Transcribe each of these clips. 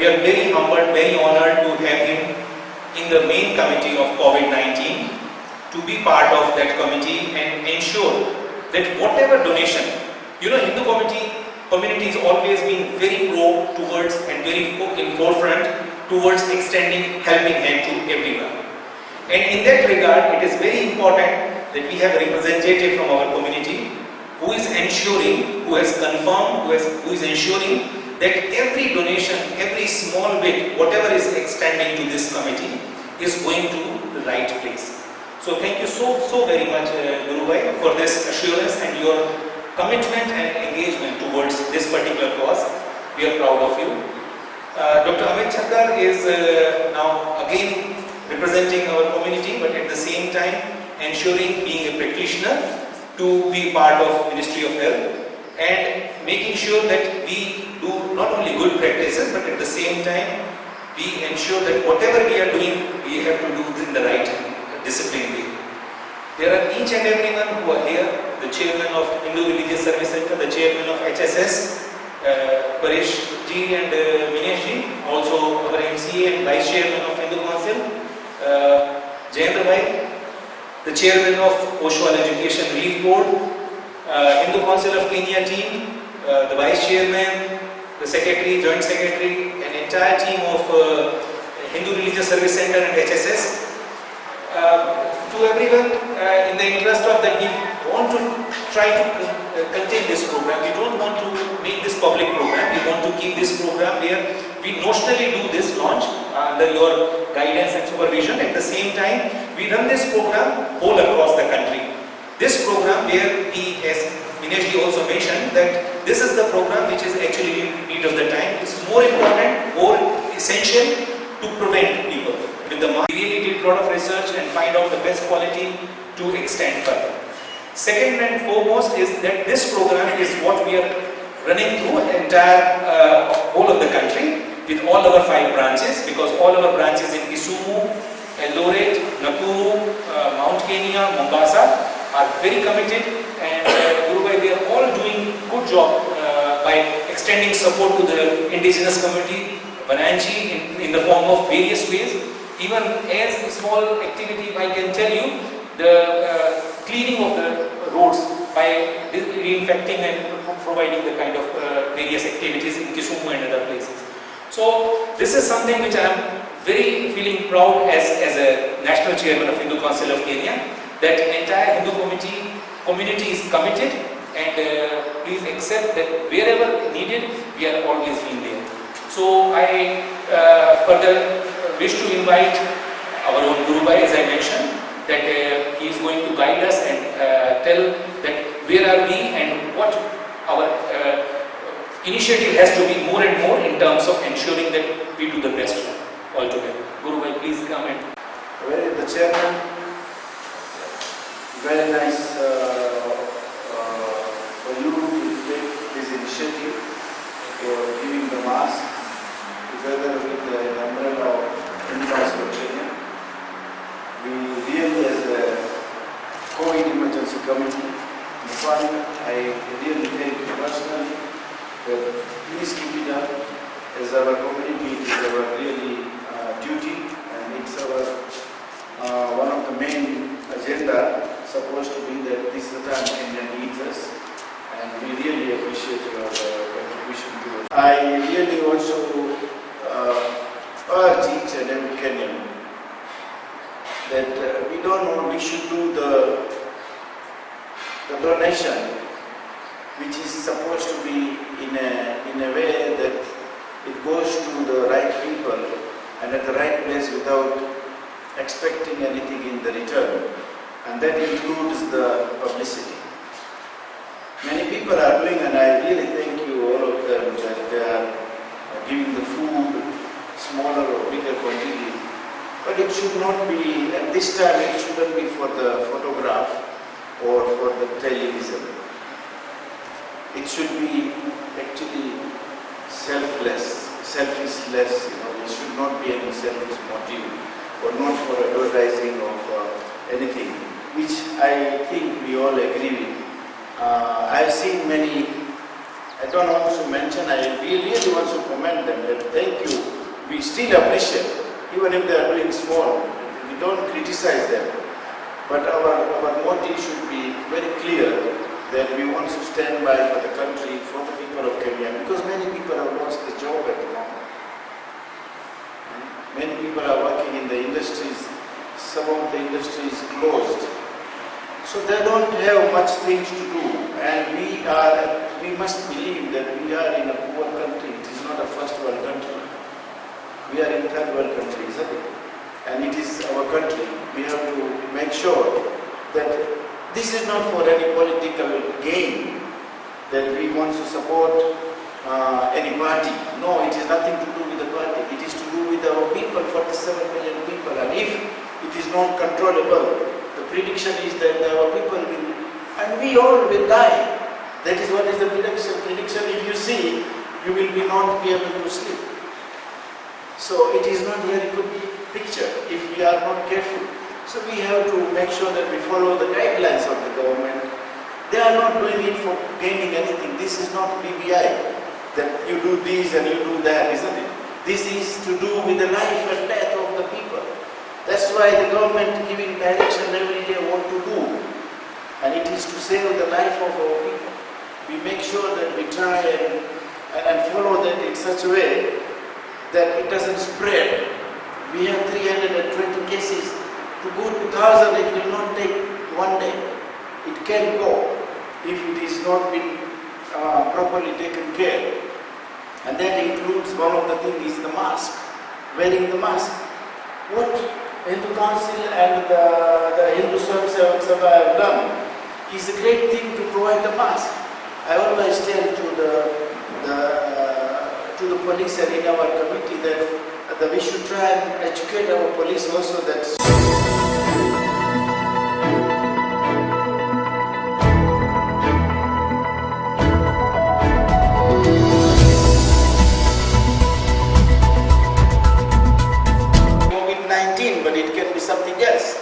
We are very humbled, very honored to have him in the main committee of COVID-19, to be part of that committee and ensure that whatever donation, Hindu community has always been very pro towards and very in forefront towards extending helping hand to everyone. And in that regard, it is very important that we have a representative from our community who is ensuring, who has confirmed, who is ensuring that every donation, every small bit, whatever is extending to this committee is going to the right place. So thank you so very much, Guru Bhai, for this assurance and your commitment and engagement towards this particular cause. We are proud of you. Dr. Amit Chakkar is now again representing our community, but at the same time ensuring being a practitioner to be part of Ministry of Health and making sure that we do not only good practices, but at the same time we ensure that whatever we are doing, we have to do it in the right disciplined way. There are each and everyone who are here, the chairman of Hindu Religious Service Center, the chairman of HSS, Paresh ji and Minesh ji, also our MCA and vice chairman of Hindu Council, Jayendra Bhai, the chairman of Oswal Education Relief Board, Hindu Council of Kenya team, the vice chairman, the secretary, joint secretary, an entire team of Hindu Religious Service Center and HSS. To everyone, in the interest of that, we want to try to contain this program. We don't want to make this public program. We want to keep this program where we notionally do this launch under your guidance and supervision. At the same time, we run this program all across the country. This program where we, as Minesh ji also mentioned, that this is the program which is actually in need of the time. It's more important, more essential to prevent people. With the we really did a lot of research and find out the best quality to extend further. Second and foremost is that this program is what we are running through entire whole of the country with all our 5 branches, because all our branches in Kisumu, Eldoret, Nakuru, Mount Kenya, Mombasa are very committed, and Guru Bhai, they are all doing good job by extending support to the indigenous community, Vananchi, in the form of various ways. Even as a small activity, I can tell you, the cleaning of the roads by reinfecting and providing the kind of various activities in Kisumu and other places. So this is something which I am very feeling proud as a national chairman of Hindu Council of Kenya, that entire Hindu community is committed, and please accept that wherever needed, we are always been there. So I further wish to invite our own Guru Bhai, as I mentioned, that he is going to guide us and tell that where are we and what our initiative has to be more and more in terms of ensuring that we do the best altogether. Guru Bhai, please come and... Well, the chairman, very nice for you to take this initiative for giving the mask together with the umbrella of Indian Council of Kenya. We really, as a COVID emergency committee, in fact, I really thank you personally. Please keep it up. As our community, it is our really duty, and it's our one of the main agenda supposed to be that this is the time Kenya needs us, and we really appreciate your contribution to it. I really also urge each and every Kenyan that we should do the donation, which is supposed to be in a way that it goes to the right people and at the right place without expecting anything in the return, and that includes the publicity. Many people are doing, and I really thank you, all of them, that they are giving the food, smaller or bigger quantity, but it should not be, at this time it shouldn't be for the photograph or for the television. It should be actually selfishless, it should not be any selfish motive, or not for advertising or for anything, which I think we all agree with. I've seen many, I don't want to mention, we really want to commend them, that thank you, we still appreciate, even if they are doing small, we don't criticize them, but our motive should be very clear, that we want to stand by for the country, for the people of Kenya, because many people have lost their job at the moment. Many people are working in the industries, some of the industries closed. So they don't have much things to do, and we must believe that we are in a poor country. It is not a first world country. We are in third world country, isn't it? And it is our country. We have to make sure that this is not for any political gain, that we want to support any party. No, it is nothing to do with the party. It is to do with our people, 47 million people. And if it is not controllable, the prediction is that our people will, and we all will die. That is what is the prediction. If you see, you will not be able to sleep. So it is not a very good picture if we are not careful. So we have to make sure that we follow the guidelines of the government. They are not doing it for gaining anything. This is not BBI, that you do this and you do that, isn't it? This is to do with the life and death of the people. That's why the government giving direction every day what to do. And it is to save the life of our people. We make sure that we try and follow that in such a way that it doesn't spread. We have 320 cases. To go to 1,000, it will not take one day. It can go if it is not been properly taken care. And that includes, one of the things is the mask, wearing the mask. What Hindu Council and the Hindu swayamsevak have done is a great thing to provide the mask. I always tell to the police and in our committee that we should try and educate our police also that COVID-19, but it can be something else.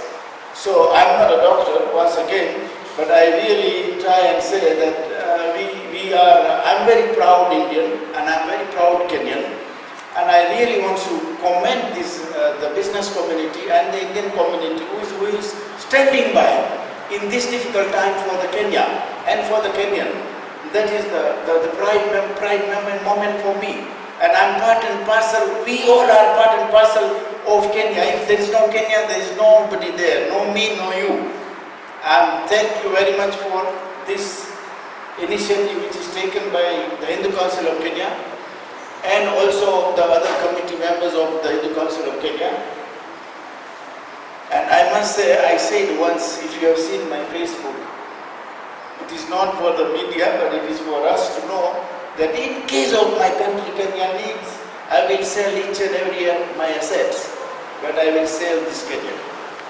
So I'm not a doctor, once again, but I really try and say that I'm very proud Indian and I'm very proud Kenyan, and I really want to commend the business community and the Indian community who is standing by in this difficult time for the Kenya and for the Kenyan. That is the pride moment for me. And I'm part and parcel, we all are part and parcel of Kenya. If there is no Kenya, there is nobody there, no me, no you. Thank you very much for this initiative which is taken by the Hindu Council of Kenya and also the other committee members of the Hindu Council of Kenya. And I must say, I said once, if you have seen my Facebook, It is not for the media, but it is for us to know that in case of my country Kenya needs, I will sell each and every year my assets, but I will sell this Kenya.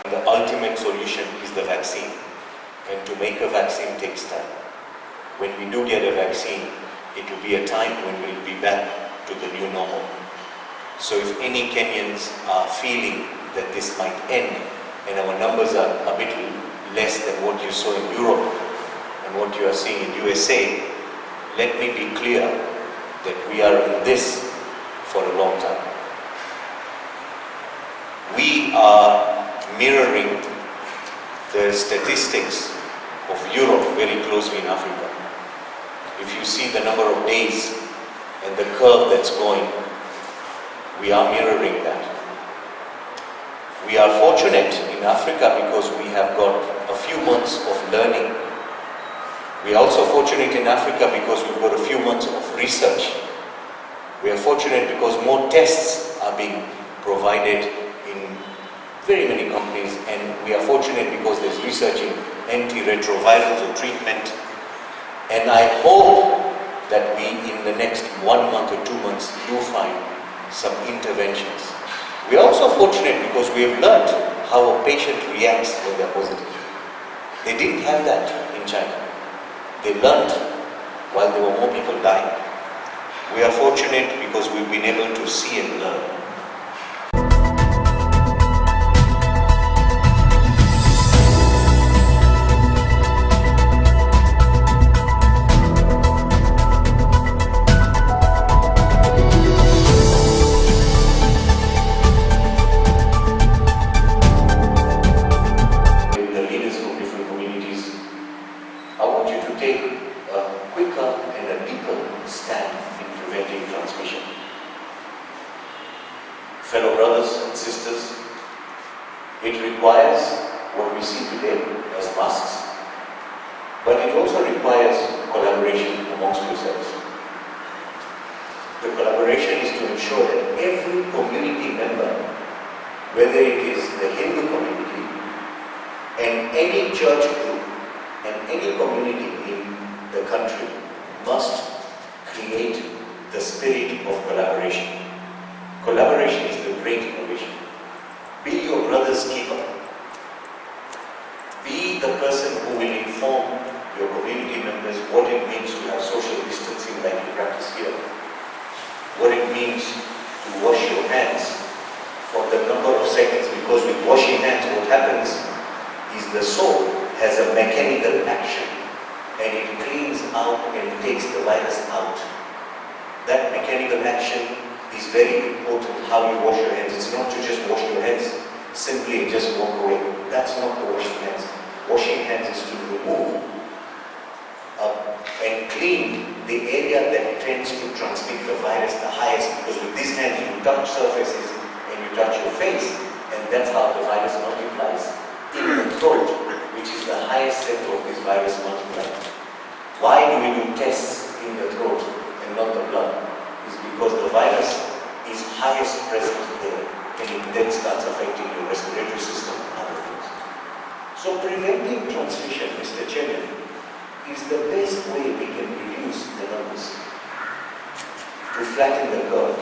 The ultimate solution is the vaccine, and to make a vaccine takes time. When we do get a vaccine, it will be a time when we'll be back to the new normal. So if any Kenyans are feeling that this might end and our numbers are a bit less than what you saw in Europe and what you are seeing in USA, let me be clear that we are in this for a long time. We are mirroring the statistics of Europe very closely in Africa. If you see the number of days and the curve that's going, we are mirroring that. We are fortunate in Africa because we have got a few months of learning. We are also fortunate in Africa because we've got a few months of research. We are fortunate because more tests are being provided in very many companies, and we are fortunate because there's research in antiretrovirals or treatment. And I hope that we, in the next 1 month or 2 months, do find some interventions. We are also fortunate because we have learned how a patient reacts when they are positive. They didn't have that in China. They learned while there were more people dying. We are fortunate because we've been able to see and learn. Take a quicker and a deeper stand in preventing transmission. Fellow brothers and sisters, it requires what we see today as masks, but it also requires collaboration amongst yourselves. The collaboration is to ensure that every community member, whether it is the Hindu community and any church group, and any community in the country must create the spirit of collaboration. Collaboration is the great innovation. Be your brother's keeper. Be the person who will inform your community members what it means to have social distancing like you practice here. What it means to wash your hands for the number of seconds, because with washing hands what happens is the soap has a mechanical action and it cleans out and takes the virus out. That mechanical action is very important, how you wash your hands. It's not to just wash your hands simply and just walk away. That's not the washing hands. Washing hands is to remove and clean the area that tends to transmit the virus the highest, because with these hands you touch surfaces and you touch your face, and that's how the virus multiplies in the throat, which is the highest center of this virus multiplying. Why do we do tests in the throat and not the blood? It's because the virus is highest present there, and it then starts affecting your respiratory system and other things. So preventing transmission, Mr. Chairman, is the best way we can reduce the numbers, to flatten the curve.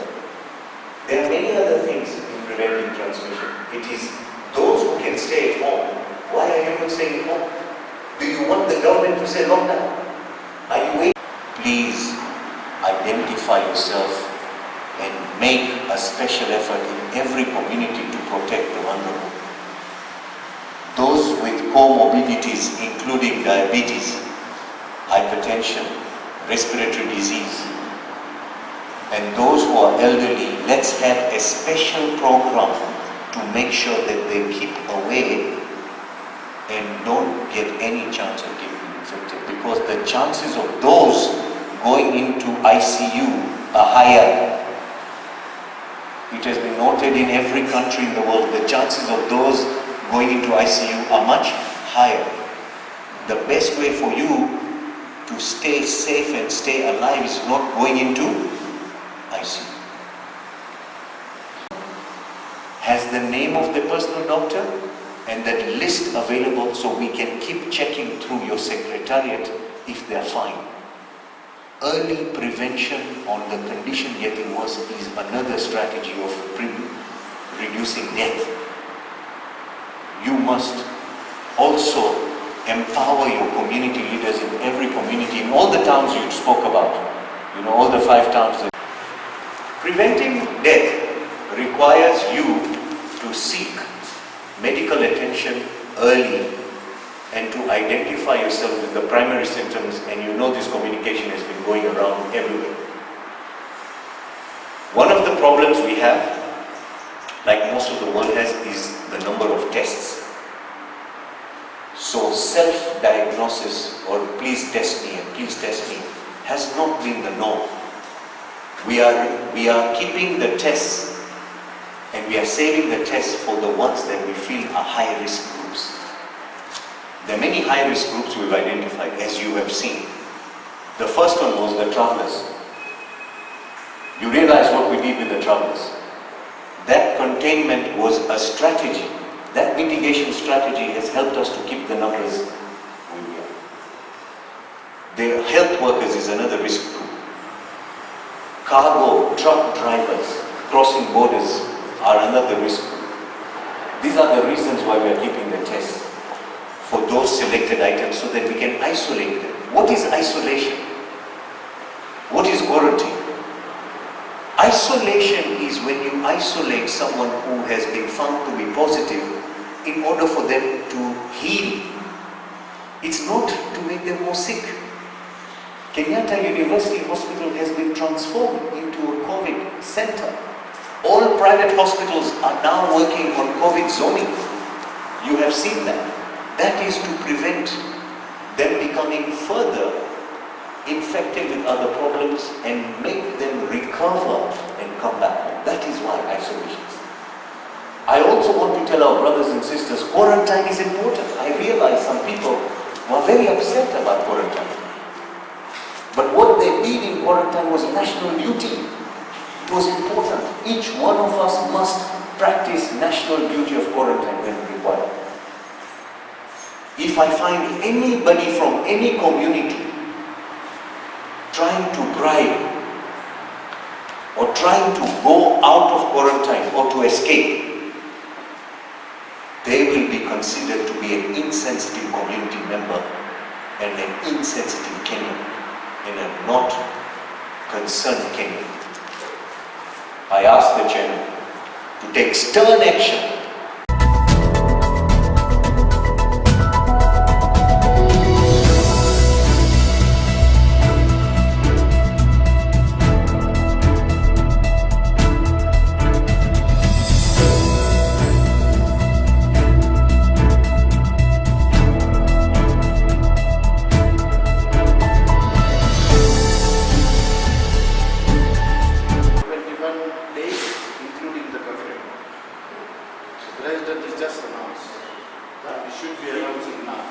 There are many other things in preventing transmission. It is those who can stay at home. Why are you not staying at home? Do you want the government to say lockdown? Are you waiting? Please identify yourself and make a special effort in every community to protect the vulnerable. Those with comorbidities including diabetes, hypertension, respiratory disease, and those who are elderly, let's have a special program to make sure that they keep away and don't get any chance of getting infected, because the chances of those going into ICU are higher. It has been noted in every country in the world, the chances of those going into ICU are much higher. The best way for you to stay safe and stay alive is not going into ICU. Has the name of the personal doctor and that list available so we can keep checking through your secretariat if they are fine. Early prevention on the condition getting worse is another strategy of reducing death. You must also empower your community leaders in every community, in all the towns you spoke about, all the 5 towns. Preventing death requires you to seek medical attention early and to identify yourself with the primary symptoms, and this communication has been going around everywhere. One of the problems we have, like most of the world has, is the number of tests. So self-diagnosis or please test me and please test me has not been the norm. We are keeping the tests and we are saving the tests for the ones that we feel are high-risk groups. There are many high-risk groups we've identified, as you have seen. The first one was the travelers. You realize what we did with the travelers. That containment was a strategy. That mitigation strategy has helped us to keep the numbers where we are. The health workers is another risk group. Cargo, truck drivers, crossing borders are another risk group. These are the reasons why we are keeping the tests for those selected items so that we can isolate them. What is isolation? What is quarantine? Isolation is when you isolate someone who has been found to be positive in order for them to heal. It's not to make them more sick. Kenyatta University Hospital has been transformed into a COVID center. All private hospitals are now working on COVID zoning. You have seen that. That is to prevent them becoming further infected with other problems and make them recover and come back home. That is why isolation is. I also want to tell our brothers and sisters, quarantine is important. I realize some people were very upset about quarantine. But what they did in quarantine was national duty. It was important. Each one of us must practice national duty of quarantine when required. If I find anybody from any community trying to bribe or trying to go out of quarantine or to escape, they will be considered to be an insensitive community member and an insensitive Kenyan and a not concerned Kenyan. I ask the chairman to take stern action . President is just announced. It should be announcing now.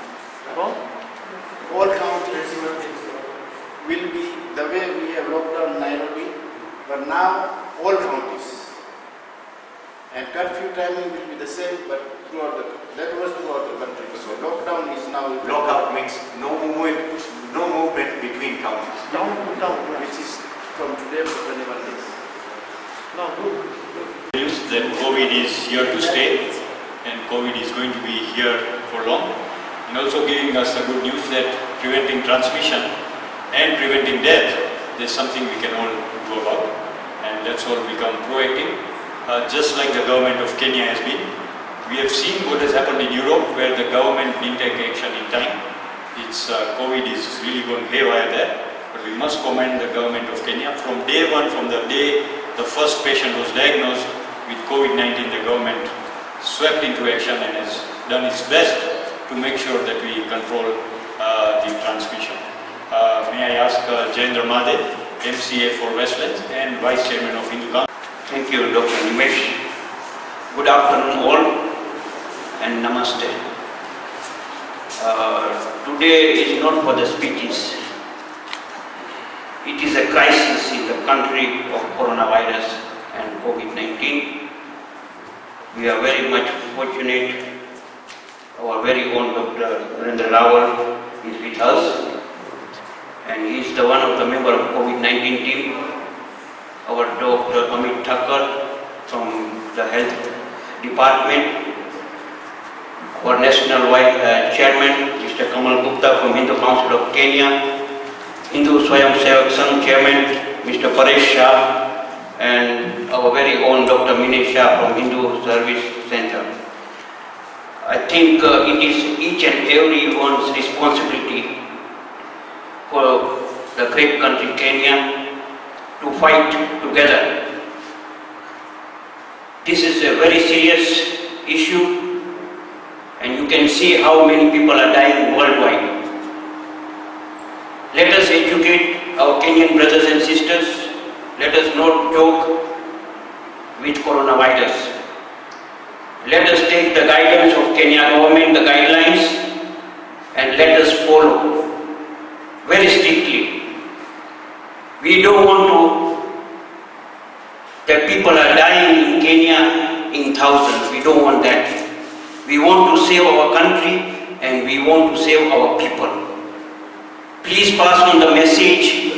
All counties will be the way we have locked down Nairobi, but now all counties. And curfew timing will be the same, but throughout that was throughout the country. So lockdown is now. Lockout means no movement between counties. Which is from today for 21 days. News that COVID is here to stay and COVID is going to be here for long, and also giving us the good news that preventing transmission and preventing death, there's something we can all do about, and let's all become proactive, just like the government of Kenya has been. We have seen what has happened in Europe where the government didn't take action in time. COVID is really going haywire there, but we must commend the government of Kenya. From day one, from the day the first patient was diagnosed with COVID-19, the government swept into action and has done its best to make sure that we control the transmission. May I ask Jayendra Made, MCA for Westlands and Vice Chairman of Hindu Council. Thank you, Dr. Nimesh. Good afternoon all and namaste. Today is not for the speeches. It is a crisis in the country of coronavirus and COVID-19. We are very much fortunate our very own Dr. Narendra Rawal is with us, and he is the one of the member of COVID-19 team. Our Dr. Amit Thakur from the health department, our national chairman, Mr. Kamal Gupta from Hindu Council of Kenya, Hindu swayamsevak sangh chairman, Mr. Paresh Shah, and our very own Dr. Minesh Shah from Hindu Service Center. I think it is each and everyone's responsibility for the great country Kenya to fight together. This is a very serious issue, and you can see how many people are dying worldwide. Let us educate our Kenyan brothers and sisters. Let us not joke with coronavirus. Let us take the guidance of Kenya government, the guidelines, and let us follow very strictly. We don't want that people are dying in Kenya in thousands. We don't want that. We want to save our country and we want to save our people. Please pass on the message.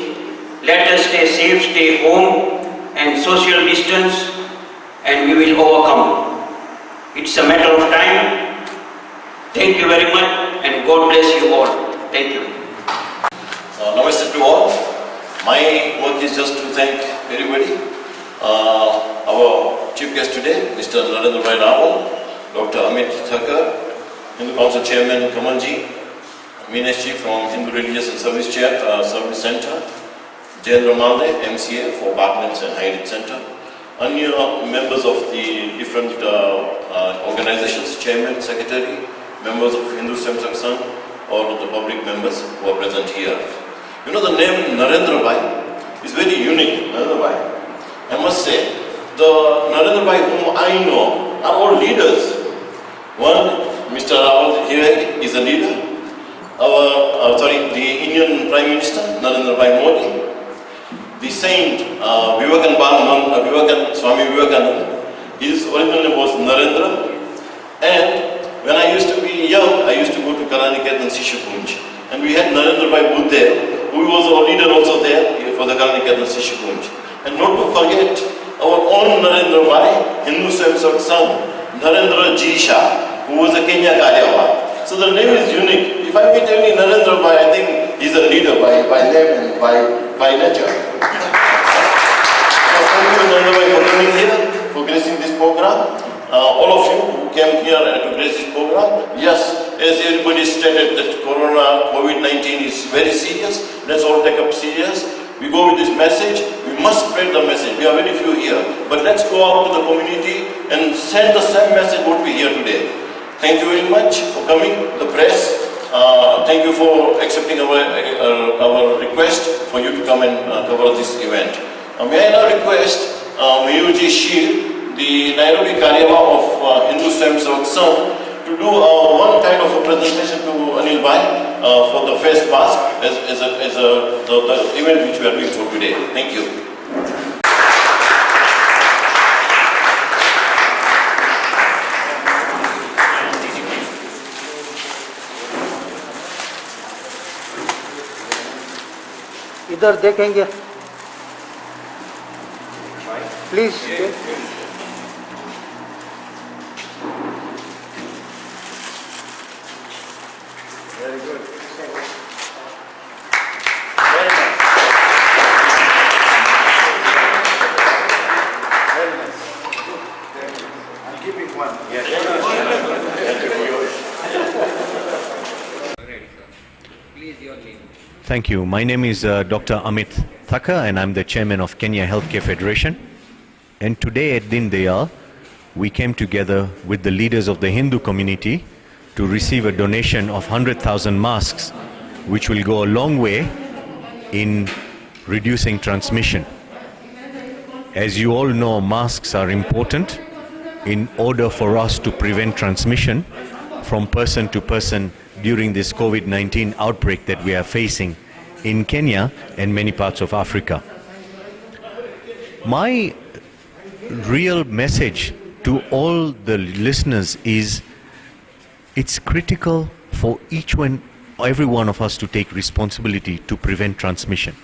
Let us stay safe, stay home and social distance, and we will overcome. It's a matter of time. Thank you very much and God bless you all. Thank you. Namaste to all. My work is just to thank everybody. Our chief guest today, Mr. Narendra Rawal, Dr. Amit Thakur, Hindu Council Chairman Kamalji, Minesh from Hindu Religious and Service Service Center, Jain Ramalde, MCA for Bartlands and Heritage Center, and members of the different organizations, chairman, secretary, members of Hindu Swayamsevak Sangh, or the public members who are present here. You know, the name Narendra Bhai is very unique, Narendra Bhai. I must say, the Narendra Bhai whom I know are all leaders. One, Mr. Rawal here is a leader. The Indian Prime Minister, Narendra Bhai Modi. The saint, Swami Vivekananda, his original name was Narendra. And when I used to be young, I used to go to Kalaniketan Sishukunj. And we had Narendra Bhai Buddha, who was our leader also there for the Kalaniketan Sishukunj. And not to forget our own Narendra Bhai, Hindu Swayamsevak Sangh, Narendra Ji Shah, who was a Kenya Karyawa. So the name is unique. If I meet any Narendra Bhai, I think he's a leader by name and by nature. So thank you Narendra Bhai for coming here, for gracing this program. All of you who came here to grace this program. Yes, as everybody stated that COVID-19 is very serious. Let's all take up serious. We go with this message. We must spread the message. We are very few here, but let's go out to the community and send the same message what we hear today. Thank you very much for coming, the press. Thank you for accepting our request for you to come and cover this event. May I now request Mayurji Shir, the Nairobi Karyawa of Hindu Swayamsevak Sangh, to do one kind of a presentation to Anil Bhai for the face mask as the event which we are doing for today. Thank you. इधर देखेंगे please Very good. Very nice. I'm keeping one. Thank you. My name is Dr. Amit Thakur and I'm the chairman of Kenya Healthcare Federation. And today at Din Dayal, we came together with the leaders of the Hindu community to receive a donation of 100,000 masks, which will go a long way in reducing transmission. As you all know, masks are important in order for us to prevent transmission from person to person during this COVID-19 outbreak that we are facing in Kenya and many parts of Africa. My real message to all the listeners is, it's critical for every one of us to take responsibility to prevent transmission.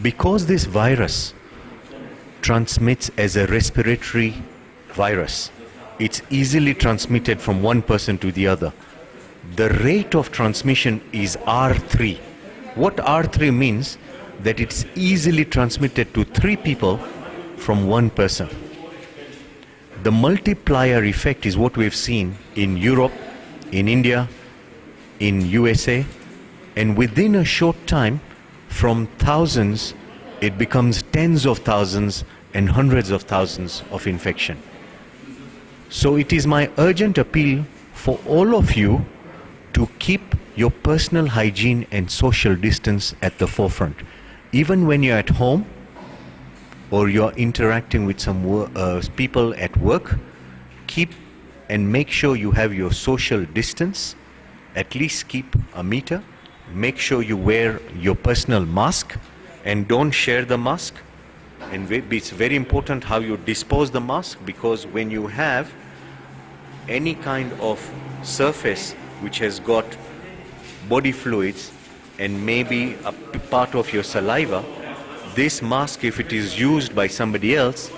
Because this virus transmits as a respiratory virus, it's easily transmitted from one person to the other. The rate of transmission is R3. What R3 means? That it's easily transmitted to 3 people from one person. The multiplier effect is what we've seen in Europe, in India, in USA, and within a short time, from thousands, it becomes tens of thousands and hundreds of thousands of infection. So it is my urgent appeal for all of you to keep your personal hygiene and social distance at the forefront. Even when you're at home or you're interacting with some people at work, keep and make sure you have your social distance. At least keep a meter. Make sure you wear your personal mask and don't share the mask. And it's very important how you dispose the mask, because when you have any kind of surface which has got body fluids and maybe a part of your saliva, this mask, if it is used by somebody else,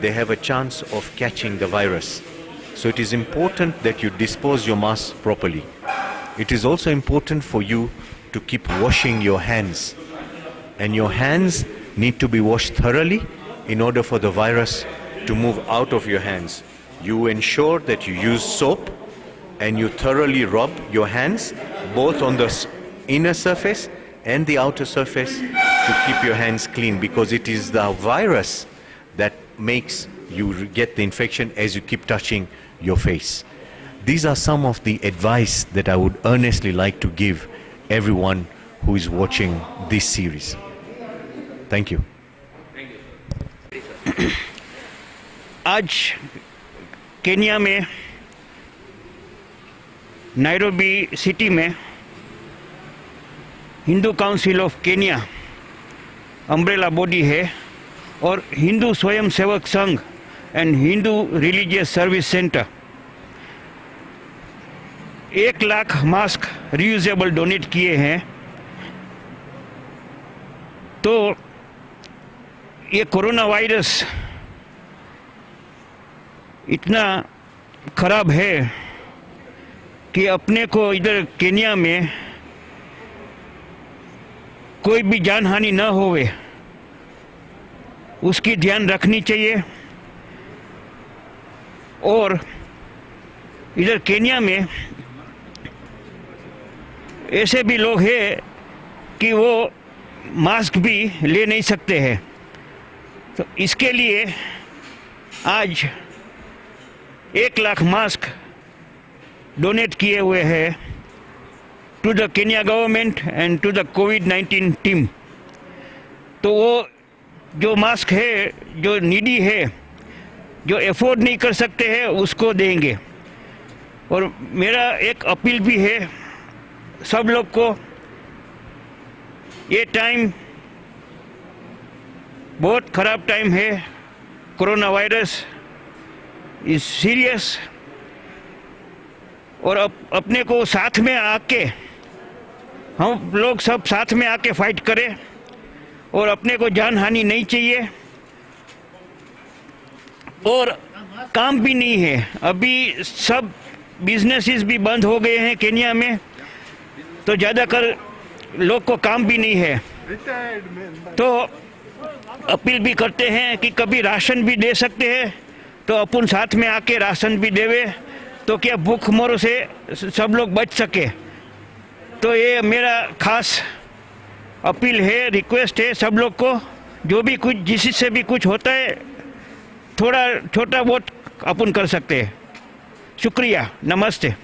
they have a chance of catching the virus. So it is important that you dispose your mask properly. It is also important for you to keep washing your hands. And your hands need to be washed thoroughly in order for the virus to move out of your hands. You ensure that you use soap and you thoroughly rub your hands both on the inner surface and the outer surface to keep your hands clean, because it is the virus that makes you get the infection as you keep touching your face. These are some of the advice that I would earnestly like to give everyone who is watching this series. Thank you. आज Kenya में Nairobi city में Hindu council of Kenya umbrella body है और Hindu Swayamsevak Sangh and Hindu religious service centre 1 lakh mask reusable donate किए हैं। तो ये corona virus इतना ख़राब है कि अपने को इधर केन्या में कोई भी जान हानि न होवे उसकी ध्यान रखनी चाहिए। और इधर केन्या में ऐसे भी लोग हैं कि वो मास्क भी ले नहीं सकते हैं। तो इसके लिए आज 1 लाख मास्क डोनेट किए हुए हैं to the Kenya government and to the कोविड-19 टीम। तो वो जो मास्क है, जो नीडी है, जो अफोर्ड नहीं कर सकते हैं, उसको देंगे। और मेरा एक अपील भी है सब लोग को, ये टाइम बहुत ख़राब टाइम है, कोरोना वायरस इज सीरियस, और अपने को साथ में आके हम लोग सब साथ में आके फाइट करें। और अपने को जान हानि नहीं चाहिए और काम भी नहीं है। अभी सब बिजनेसेस भी बंद हो गए हैं केन्या में, तो ज़्यादातर लोग को काम भी नहीं है। तो अपील भी करते हैं कि कभी राशन भी दे सकते हैं तो अपन साथ में आके राशन भी देवे, तो क्या भूखमरो से सब लोग बच सके। तो ये मेरा खास अपील है, रिक्वेस्ट है सब लोग को, जो भी कुछ जिससे भी कुछ होता है थोड़ा छोटा बहुत अपन कर सकते हैं। शुक्रिया, नमस्ते।